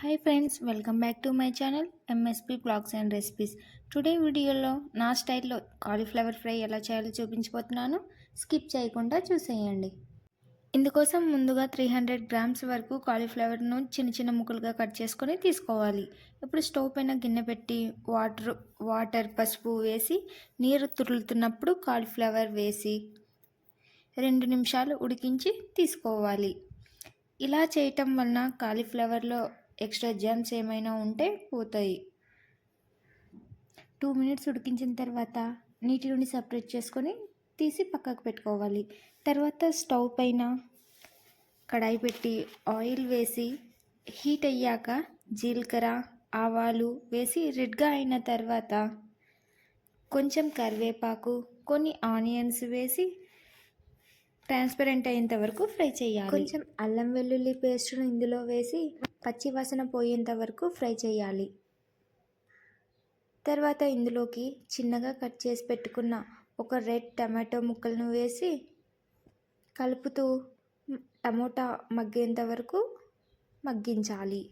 Hi friends, welcome back to my channel MSP blogs and recipes. Today వీడియోలో నా స్టైల్లో cauliflower fry ఎలా చేయాలో చూపించబోతున్నాను. స్కిప్ చేయకుండా చూసేయండి. ఇందుకోసం ముందుగా 300 గ్రామ్స్ వరకు కాలీఫ్లవర్ను చిన్న చిన్న ముక్కలుగా కట్ చేసుకొని తీసుకోవాలి. ఇప్పుడు స్టవ్ పైన గిన్నె పెట్టి వాటర్ పసుపు వేసి నీరు తురులుతున్నప్పుడు కాలీఫ్లవర్ వేసి 2 నిమిషాలు ఉడికించి తీసుకోవాలి. ఇలా చేయటం వలన కాలీఫ్లవర్లో ఎక్స్ట్రా జర్మ్స్ ఏమైనా ఉంటే పోతాయి. 2 మినిట్స్ ఉడికించిన తర్వాత నీటి నుండి సపరేట్ చేసుకొని తీసి పక్కకు పెట్టుకోవాలి. తర్వాత స్టవ్ పైన కడాయి పెట్టి ఆయిల్ వేసి హీట్ అయ్యాక జీలకర్ర ఆవాలు వేసి రెడ్గా అయిన తర్వాత కొంచెం కరివేపాకు కొన్ని ఆనియన్స్ వేసి ట్రాన్స్పరెంట్ అయ్యేంత వరకు ఫ్రై చేయాలి. కొంచెం అల్లం వెల్లుల్లి పేస్ట్ను ఇందులో వేసి పచ్చి వాసన పోయేంత వరకు ఫ్రై చేయాలి. తర్వాత ఇందులోకి చిన్నగా కట్ చేసి పెట్టుకున్న ఒక రెడ్ టమాటో ముక్కలను వేసి కలుపుతూ టమోటా మగ్గేంత వరకు మగ్గించాలి.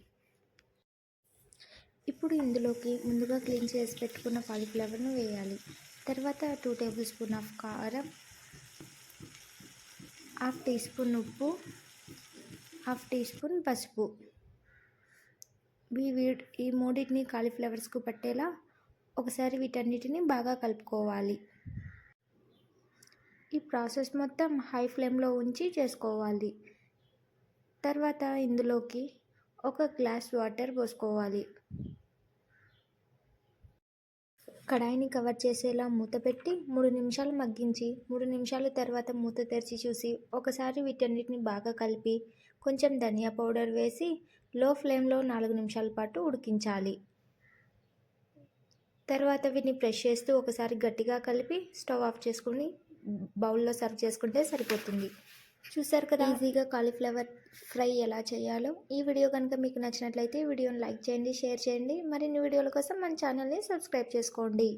ఇప్పుడు ఇందులోకి ముందుగా క్లీన్ చేసి పెట్టుకున్న కాలీఫ్లవర్ను వేయాలి. తర్వాత 2 టేబుల్ స్పూన్ ఆఫ్ కారం, 1/2 టీ స్పూన్ ఉప్పు, 1/2 టీ స్పూన్ పసుపు. ఈ మూడింటిని కాలీఫ్లవర్స్కు పట్టేలా ఒకసారి వీటన్నిటిని బాగా కలుపుకోవాలి. ఈ ప్రాసెస్ మొత్తం హై ఫ్లేమ్లో ఉంచి చేసుకోవాలి. తర్వాత ఇందులోకి 1 గ్లాస్ వాటర్ పోసుకోవాలి. కడాయిని కవర్ చేసేలా మూత పెట్టి 3 నిమిషాలు మగ్గించి 3 నిమిషాల తర్వాత మూత తెరిచి చూసి ఒకసారి వీటన్నిటిని బాగా కలిపి కొంచెం ధనియా పౌడర్ వేసి లో ఫ్లేమ్లో 4 నిమిషాల పాటు ఉడికించాలి. తర్వాత వీటిని ప్రెస్ చేస్తూ ఒకసారి గట్టిగా కలిపి స్టవ్ ఆఫ్ చేసుకుని బౌల్లో సర్వ్ చేసుకుంటే సరిపోతుంది. చూసారు కదా ఈజీగా కాలీఫ్లవర్ ఫ్రై ఎలా చేయాలో. ఈ వీడియో కనుక మీకు నచ్చినట్లయితే వీడియోని లైక్ చేయండి, షేర్ చేయండి. మరిన్ని వీడియోల కోసం మన ఛానల్ని సబ్స్క్రైబ్ చేసుకోండి.